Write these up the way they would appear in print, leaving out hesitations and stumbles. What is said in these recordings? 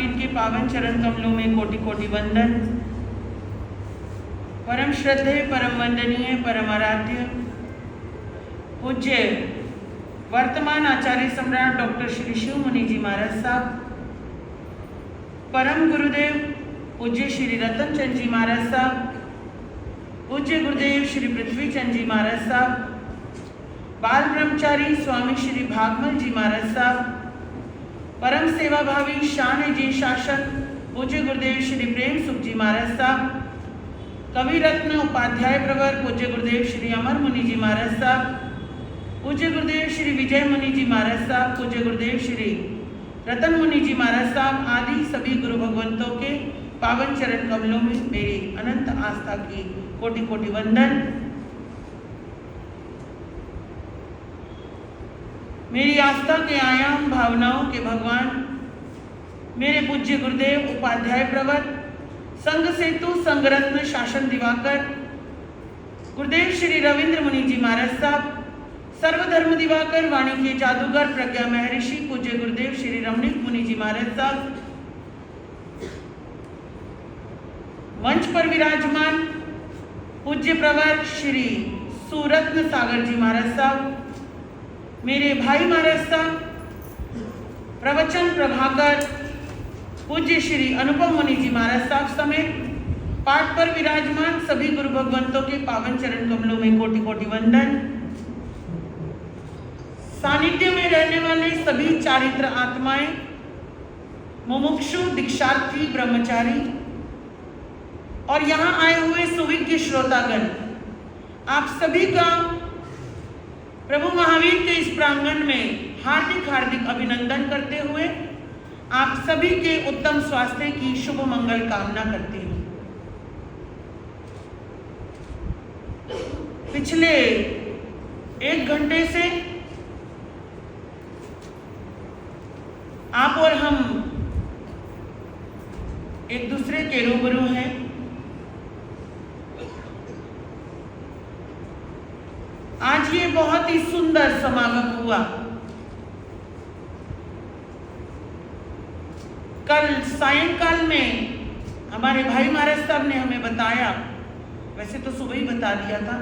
महावीर के पावन चरण कमलों में कोटि कोटि वंदन। परम श्रद्धेय, परम वंदनीय, परम आराध्य पूज्य वर्तमान आचार्य सम्राट डॉक्टर श्री शिव मुनि जी महाराज साहब, परम गुरुदेव पूज्य श्री रतन चंद जी महाराज साहब, पूज्य गुरुदेव श्री पृथ्वी चंद जी महाराज साहब, बाल ब्रह्मचारी स्वामी श्री भागमल जी महाराज साहब, परम सेवा भावी शान जी शासन पूज्य गुरुदेव श्री प्रेम सुख जी महाराज साहब, कवि रत्न उपाध्याय प्रवर पूज्य गुरुदेव श्री अमर मुनि जी महाराज साहब, पूज्य गुरुदेव श्री विजय मुनि जी महाराज साहब, पूज्य गुरुदेव श्री रतन मुनि जी महाराज साहब आदि सभी गुरु भगवंतों के पावन चरण कमलों में मेरी अनंत आस्था की कोटि कोटि वंदन। मेरी आस्था के आयाम भावनाओं के भगवान मेरे पूज्य गुरुदेव उपाध्याय प्रवर संघ सेतु संघ रत्न शासन दिवाकर गुरुदेव श्री रविंद्र मुनि जी महाराज साहब, सर्वधर्म दिवाकर वाणी के जादूगर प्रज्ञा महर्षि पूज्य गुरुदेव श्री रमणीक मुनि जी महाराज साहब, मंच पर विराजमान पूज्य प्रवर श्री सुरत्न सागर जी महाराज साहब, मेरे भाई महाराज साहब, प्रवचन प्रभाकर पूज्य श्री अनुपम मुनि जी महाराज साहब समेत पाठ पर विराजमान सभी गुरु भगवंतों के पावन चरण कमलों में कोटि कोटि वंदन। सानिध्य में रहने वाले सभी चारित्र आत्माएं, मुमुक्षु दीक्षार्थी ब्रह्मचारी और यहाँ आए हुए सुविज्ञ श्रोतागण, आप सभी का प्रभु महावीर के इस प्रांगण में हार्दिक हार्दिक अभिनंदन करते हुए आप सभी के उत्तम स्वास्थ्य की शुभ मंगल कामना करती हूँ। पिछले 1 घंटे से आप और हम एक दूसरे के रूबरू हैं। आज ये बहुत ही सुंदर समागम हुआ। कल सायंकाल में हमारे भाई महाराज साहब ने हमें बताया, वैसे तो सुबह ही बता दिया था,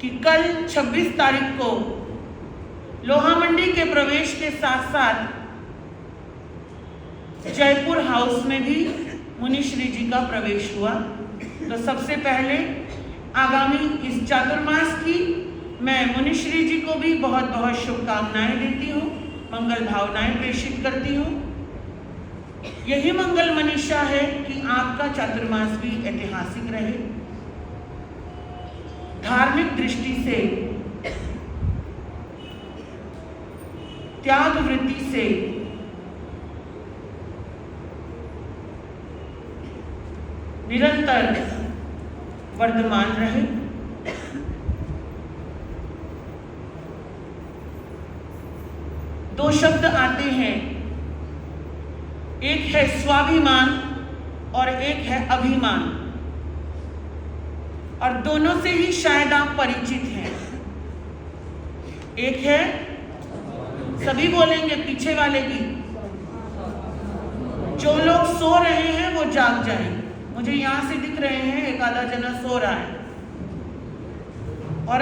कि कल 26 तारीख को लोहा मंडी के प्रवेश के साथ साथ जयपुर हाउस में भी मुनिश्री जी का प्रवेश हुआ। तो सबसे पहले आगामी इस चातुर्मास की मैं मुनिश्री जी को भी बहुत बहुत शुभकामनाएं देती हूँ, मंगल भावनाएं प्रेषित करती हूँ। यही मंगल मनीषा है कि आपका चातुर्मास भी ऐतिहासिक रहे, धार्मिक दृष्टि से, त्याग वृत्ति से, निरंतर वर्तमान रहे। दो शब्द आते हैं, एक है स्वाभिमान और एक है अभिमान, और दोनों से ही शायद आप परिचित हैं। एक है, सभी बोलेंगे पीछे वाले भी, जो लोग सो रहे हैं वो जाग जाएं। मुझे यहाँ से दिख रहे हैं एक आधा जना सो रहा है, और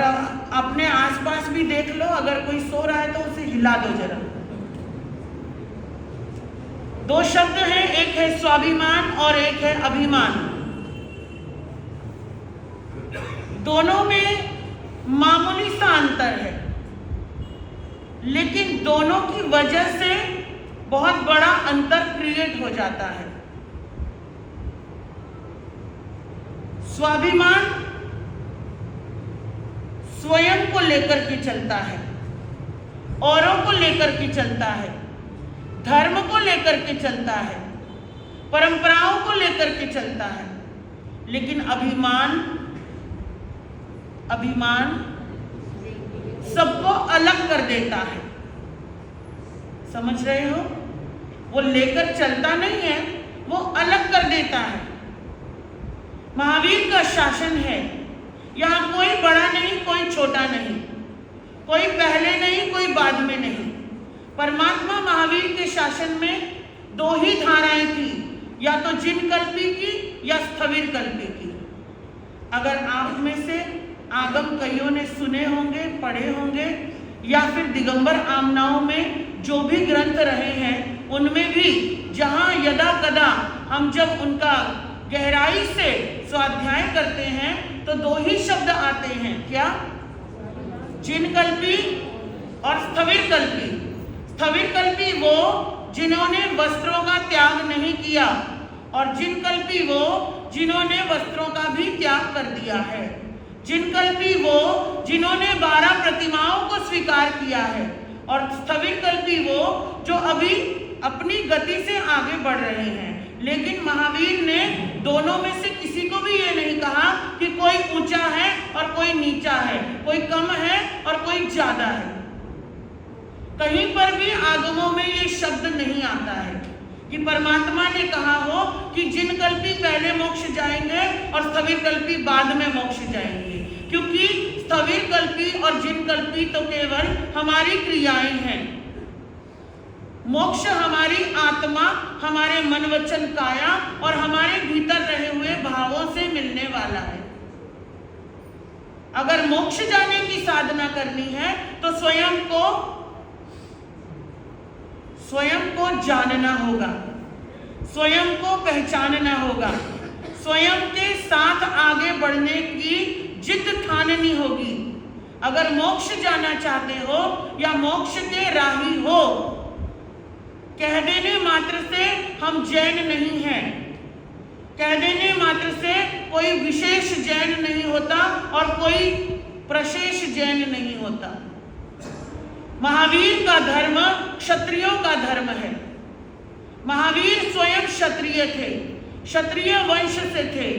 अपने आसपास भी देख लो, अगर कोई सो रहा है तो उसे हिला दो जरा। दो शब्द हैं, एक है स्वाभिमान और एक है अभिमान। दोनों में मामूली सा अंतर है, लेकिन दोनों की वजह से बहुत बड़ा अंतर क्रिएट हो जाता है। स्वाभिमान स्वयं को लेकर के चलता है, औरों को लेकर के चलता है, धर्म को लेकर के चलता है, परंपराओं को लेकर के चलता है। लेकिन अभिमान सबको अलग कर देता है। समझ रहे हो? वो लेकर चलता नहीं है, वो अलग कर देता है। महावीर का शासन है, यहाँ कोई बड़ा नहीं, कोई छोटा नहीं, कोई पहले नहीं, कोई बाद में नहीं। परमात्मा महावीर के शासन में दो ही धाराएं थी, या तो जिन कल्पी की या स्थविर कल्पी की। अगर आप में से आगम कईयों ने सुने होंगे, पढ़े होंगे, या फिर दिगंबर आमनाओं में जो भी ग्रंथ रहे हैं उनमें भी जहां यदा कदा हम जब उनका गहराई से स्वाध्याय करते हैं तो दो ही शब्द आते हैं, क्या? जिन कल्पी और स्थविर कल्पी। स्थविर कल्पी वो जिन्होंने वस्त्रों का त्याग नहीं किया, और जिन कल्पी वो जिन्होंने वस्त्रों का भी त्याग कर दिया है। जिन कल्पी वो जिन्होंने 12 प्रतिमाओं को स्वीकार किया है, और स्थविर कल्पी वो जो अभी अपनी गति से आगे बढ़ रहे हैं। लेकिन महावीर ने दोनों में से किसी को भी ये नहीं कहा कि कोई ऊंचा है और कोई नीचा है, कोई कम है और कोई ज्यादा है। कहीं पर भी आगमों में ये शब्द नहीं आता है कि परमात्मा ने कहा हो कि जिन कल्पी पहले मोक्ष जाएंगे और स्थविर कल्पी बाद में मोक्ष जाएंगे, क्योंकि स्थविर कल्पी और जिन कल्पी तो केवल हमारी क्रियाएं हैं। मोक्ष हमारी आत्मा, हमारे मन वचन काया और हमारे भीतर रहे हुए भावों से मिलने वाला है। अगर मोक्ष जाने की साधना करनी है तो स्वयं को जानना होगा, स्वयं को पहचानना होगा, स्वयं के साथ आगे बढ़ने की जिद ठाननी होगी। अगर मोक्ष जाना चाहते हो या मोक्ष के राही हो, कह देने मात्र से हम जैन नहीं हैं, कह देने मात्र से कोई विशेष जैन नहीं होता और कोई प्रशेष जैन नहीं होता। महावीर का धर्म क्षत्रियों का धर्म है। महावीर स्वयं क्षत्रिय थे, क्षत्रिय वंश से थे,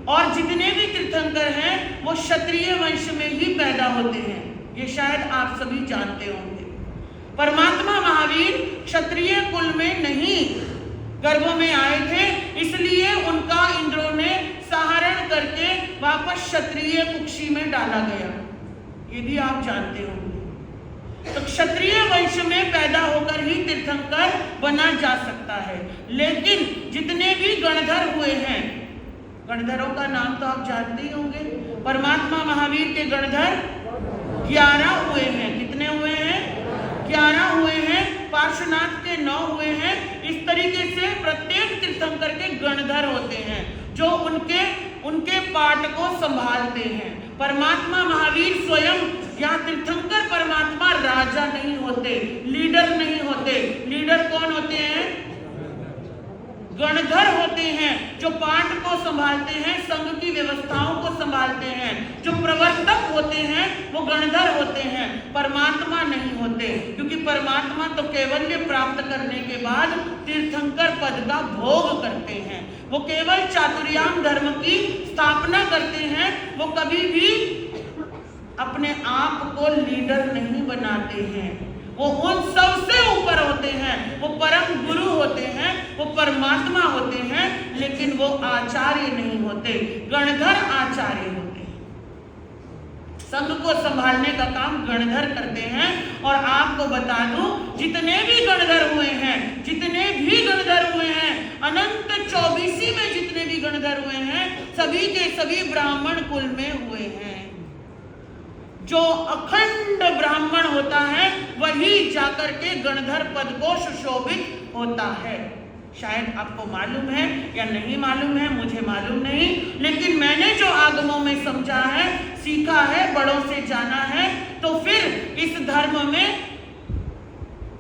और जितने भी तीर्थंकर हैं वो क्षत्रिय वंश में ही पैदा होते हैं। ये शायद आप सभी जानते होंगे। परमात्मा महावीर क्षत्रिय कुल में नहीं गर्भ में आए थे, इसलिए उनका इंद्रों ने संहरण करके वापस क्षत्रिय कुक्षी में डाला गया। ये भी आप जानते होंगे। तो क्षत्रिय वंश में पैदा होकर ही तीर्थंकर बना जा सकता है। लेकिन जितने भी गणधर हुए हैं, गणधरों का नाम तो आप जानते ही होंगे। परमात्मा महावीर के गणधर 11 हुए हैं। कितने हुए हैं? 11 हुए हैं। पार्श्वनाथ के 9 हुए हैं। इस तरीके से प्रत्येक तीर्थंकर के गणधर होते हैं जो उनके पाठ को संभालते हैं। परमात्मा महावीर स्वयं या तीर्थंकर परमात्मा राजा नहीं होते, लीडर नहीं होते। लीडर कौन होते हैं? गणधर होते हैं, जो पाठ को संभालते हैं, संघ की व्यवस्थाओं को संभालते हैं। जो प्रवर्तक होते हैं वो गणधर होते हैं, परमात्मा नहीं होते। क्योंकि परमात्मा तो कैवल्य प्राप्त करने के बाद तीर्थंकर पद का भोग करते हैं। वो केवल चातुर्याम धर्म की स्थापना करते हैं। वो कभी भी अपने आप को लीडर नहीं बनाते हैं। वो उन सबसे ऊपर होते हैं, वो परम गुरु होते हैं, वो परमात्मा होते हैं, लेकिन वो आचार्य नहीं होते। गणधर आचार्य होते हैं। संघ को संभालने का काम गणधर करते हैं। और आपको बता दूं, जितने भी गणधर हुए हैं, अनंत 24 में जितने भी गणधर हुए हैं, सभी के सभी ब्राह्मण कुल में हुए हैं। जो अखंड ब्राह्मण होता है वही जाकर के गणधर पद को सुशोभित होता है। शायद आपको मालूम है या नहीं मालूम है, मुझे मालूम नहीं, लेकिन मैंने जो आगमों में समझा है, सीखा है, बड़ों से जाना है, तो फिर इस धर्म में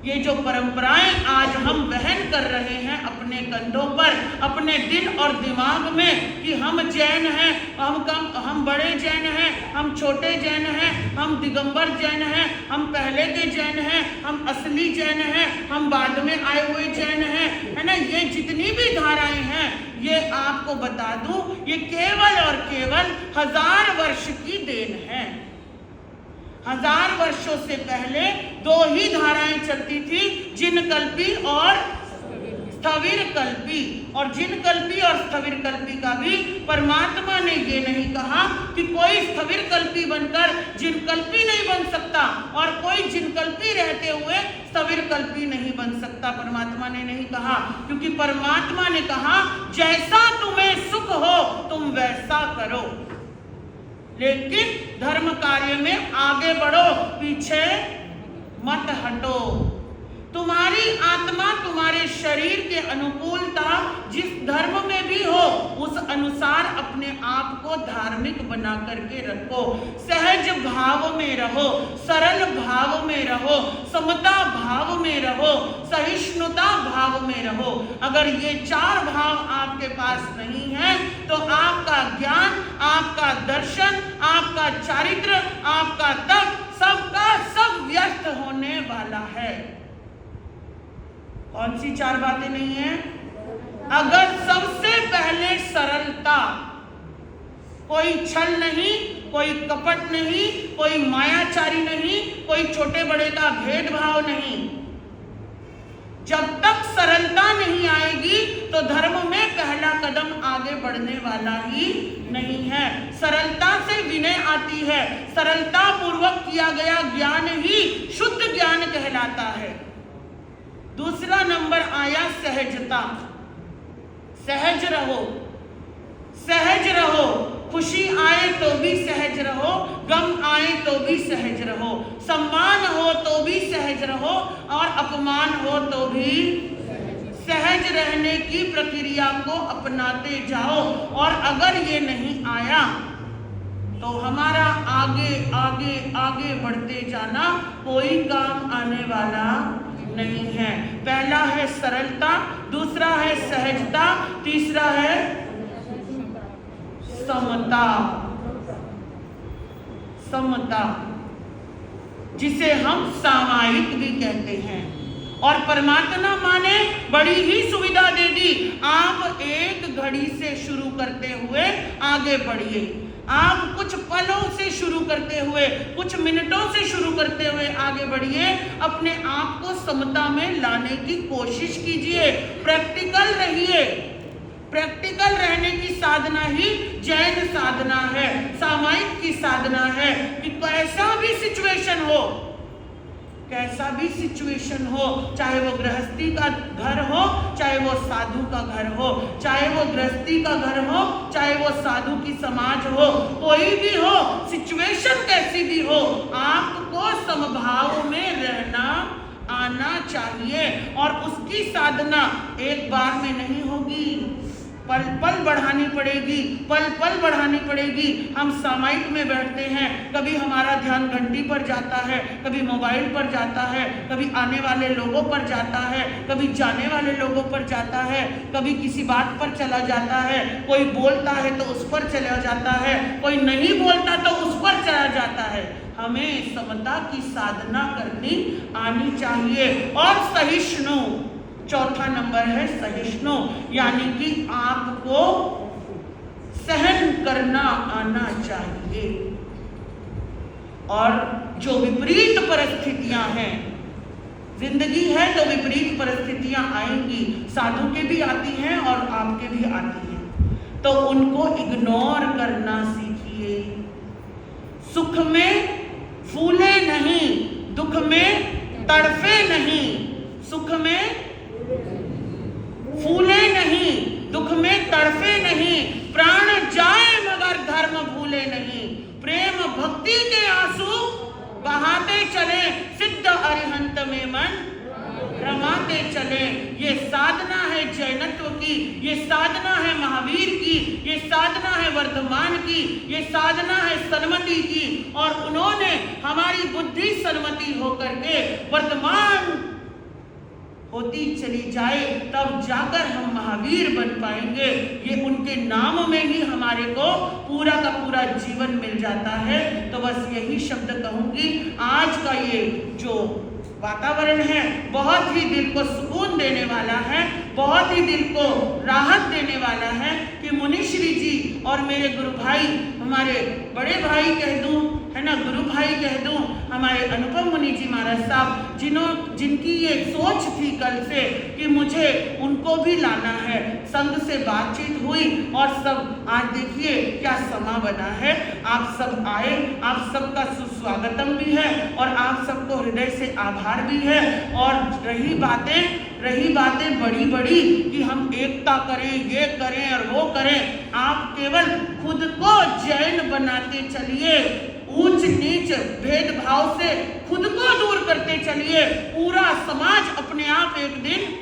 ये जो परंपराएं आज हम वहन कर रहे हैं अपने कंधों पर, अपने दिल और दिमाग में, कि हम जैन हैं, हम बड़े जैन हैं, हम छोटे जैन हैं, हम दिगंबर जैन हैं, हम पहले के जैन हैं, हम असली जैन हैं, हम बाद में आए हुए जैन हैं, है ना। ये जितनी भी धाराएं हैं, ये आपको बता दूं, ये केवल और केवल 1000 वर्ष की देन है। 1000 वर्षों से पहले 2 ही धाराएं चलती थी, जिन कल्पी और स्थविर कल्पी, और जिन कल्पी और स्थविर कल्पी का भी परमात्मा ने ये नहीं कहा कि कोई स्थविर कल्पी बनकर जिन कल्पी नहीं बन सकता और कोई जिन कल्पी रहते हुए स्थविर कल्पी नहीं बन सकता। परमात्मा ने नहीं कहा, क्योंकि परमात्मा ने कहा जैसा तुम्हें सुख हो तुम वैसा करो, लेकिन धर्म कार्य में आगे बढ़ो, पीछे मत हटो। तुम्हारी आत्मा तुम्हारे शरीर के अनुकूलता जिस धर्म में भी हो उस अनुसार अपने आप को धार्मिक बना करके रखो। सहज भाव में रहो, सरल भाव में रहो, समता भाव में रहो, सहिष्णुता भाव में रहो। अगर ये चार भाव आपके पास नहीं है तो आपका ज्ञान, आपका दर्शन, आपका चारित्र, आपका तप सबका सब व्यर्थ होने वाला है। कौन सी चार बातें नहीं है? अगर सबसे पहले सरलता, कोई छल नहीं, कोई कपट नहीं, कोई मायाचारी नहीं, कोई छोटे बड़े का भेदभाव नहीं, जब तक सरलता नहीं आएगी तो धर्म में पहला कदम आगे बढ़ने वाला ही नहीं है। सरलता से विनय आती है, सरलता पूर्वक किया गया ज्ञान ही शुद्ध ज्ञान कहलाता है। दूसरा नंबर आया सहजता। सहज रहो, सहज रहो, खुशी आए तो भी सहज रहो, गम आए तो भी सहज रहो, सम्मान हो तो भी सहज रहो और अपमान हो तो भी सहज रहने की प्रक्रिया को अपनाते जाओ। और अगर ये नहीं आया तो हमारा आगे आगे आगे बढ़ते जाना कोई काम आने वाला नहीं है। पहला है सरलता, दूसरा है सहजता, तीसरा है समता। समता जिसे हम सामायिक भी कहते हैं। और परमात्मा ने बड़ी ही सुविधा दे दी, आप एक घड़ी से शुरू करते हुए आगे बढ़िए, आप कुछ पलों से शुरू करते हुए, कुछ मिनटों से शुरू करते हुए आगे बढ़िए। अपने आप को समता में लाने की कोशिश कीजिए, प्रैक्टिकल रहिए। प्रैक्टिकल रहने की साधना ही जैन साधना है, सामायिक की साधना है कि कैसा भी सिचुएशन हो, कैसा भी सिचुएशन हो, चाहे वो गृहस्थी का घर हो, चाहे वो साधु का घर हो, चाहे वो गृहस्थी का घर हो, चाहे वो साधु की समाज हो, कोई भी हो, सिचुएशन कैसी भी हो, आपको समभाव में रहना आना चाहिए। और उसकी साधना एक बार में नहीं होगी, पल पल बढ़ानी पड़ेगी, पल पल बढ़ानी पड़ेगी। हम सामायिक में बैठते हैं, कभी हमारा ध्यान घंटी पर जाता है, कभी मोबाइल पर जाता है, कभी आने वाले लोगों पर जाता है, कभी जाने वाले लोगों पर जाता है, कभी किसी बात पर चला जाता है, कोई बोलता है तो उस पर चला जाता है, कोई नहीं बोलता तो उस पर चला जाता है। हमें समता की साधना करनी आनी चाहिए। और सहिष्णु, चौथा नंबर है सहिष्णु, यानी कि आपको सहन करना आना चाहिए। और जो विपरीत परिस्थितियां हैं, जिंदगी है तो विपरीत परिस्थितियां आएंगी, साधु के भी आती हैं और आपके भी आती हैं, तो उनको इग्नोर करना सीखिए। सुख में फूले नहीं, दुख में तड़फे नहीं, सुख में फूले नहीं, दुख में तड़फे नहीं, प्राण जाए मगर धर्म भूले नहीं, प्रेम भक्ति के आंसू बहाते चले, सिद्ध अरिहंत में मन रमाते चले। ये साधना है जैनत्व की, ये साधना है महावीर की, ये साधना है वर्धमान की, ये साधना है सन्मति की। और उन्होंने हमारी बुद्धि सन्मति होकर के वर्धमान होती चली जाए, तब जाकर हम महावीर बन पाएंगे। ये उनके नाम में ही हमारे को पूरा का पूरा जीवन मिल जाता है। तो बस यही शब्द कहूंगी, आज का ये जो वातावरण है बहुत ही दिल को सुकून देने वाला है, बहुत ही दिल को राहत देने वाला है कि मुनिश्री जी और मेरे गुरु भाई, हमारे बड़े भाई कह दूं, है ना, गुरु भाई कह दूं, हमारे अनुपम मुनि जी महाराज साहब, जिनकी ये सोच थी कल से कि मुझे उनको भी लाना है, संघ से बातचीत हुई और सब आज देखिए क्या समा बना है। आप सब आए, आप सबका सुस्वागतम भी है और आप सबको हृदय से आभार भी है। और रही बातें बड़ी बड़ी कि हम एकता करें, ये करें और वो करें, आप केवल खुद को जैन बनाते चलिए, ऊंच नीच भेदभाव से खुद को दूर करते चलिए, पूरा समाज अपने आप एक दिन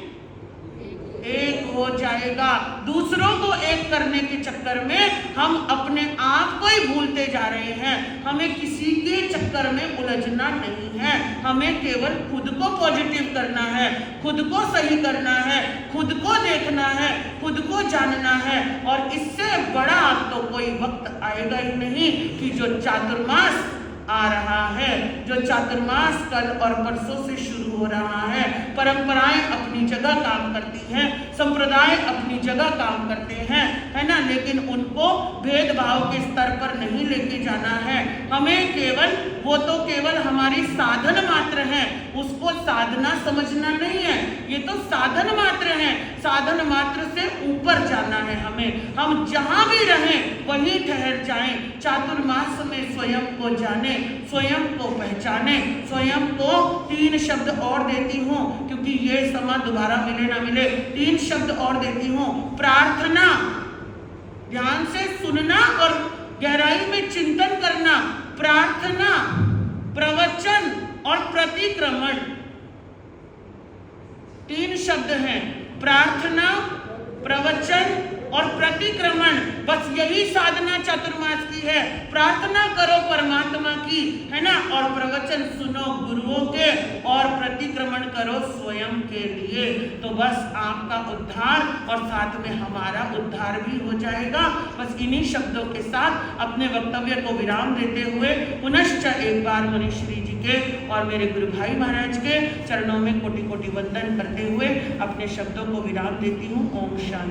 एक हो जाएगा। दूसरों को एक करने के चक्कर में हम अपने आप को ही भूलते जा रहे हैं। हमें किसी के चक्कर में उलझना नहीं है, हमें केवल खुद को पॉजिटिव करना है, खुद को सही करना है, खुद को देखना है, खुद को जानना है। और इससे बड़ा तो कोई वक्त आएगा ही नहीं कि जो चातुर्मास आ रहा है, जो चातुर्मास कल और परसों से शुरू हो रहा है। परंपराएं अपनी जगह काम करती हैं, संप्रदाय अपनी जगह काम करते हैं, है ना, लेकिन उनको भेदभाव के स्तर पर नहीं लेके जाना है। हमें केवल वो तो केवल हमारी साधन मात्र हैं, उसको साधना समझना नहीं है। ये तो साधन मात्र हैं, साधन मात्र से ऊपर जाना है हमें। हम जहां भी रहें वहीं ठहर जाएं, चातुर्मास में स्वयं को जाने, स्वयं को पहचाने। स्वयं को 3 शब्द और देती हूँ, क्योंकि ये समा दोबारा मिले ना मिले। 3 शब्द और देती हूँ। प्रार्थना, ध्यान से सुनना और गहराई में चिंतन करना। प्रार्थना, प्रवचन और प्रतिक्रमण, 3 शब्द हैं। प्रार्थना, प्रवचन और प्रतिक्रमण, बस यही साधना चातुर्मास की है। प्रार्थना करो परमात्मा की, है ना, और प्रवचन सुनो गुरुओं के, और प्रतिक्रमण करो स्वयं के लिए। तो बस आपका उद्धार और साथ में हमारा उद्धार भी हो जाएगा। बस इन्हीं शब्दों के साथ अपने वक्तव्य को विराम देते हुए पुनश्च एक बार मुनीश्री जी के और मेरे गुरु भाई महाराज के चरणों में कोटि कोटि वंदन करते हुए अपने शब्दों को विराम देती हूँ। ओम शांति।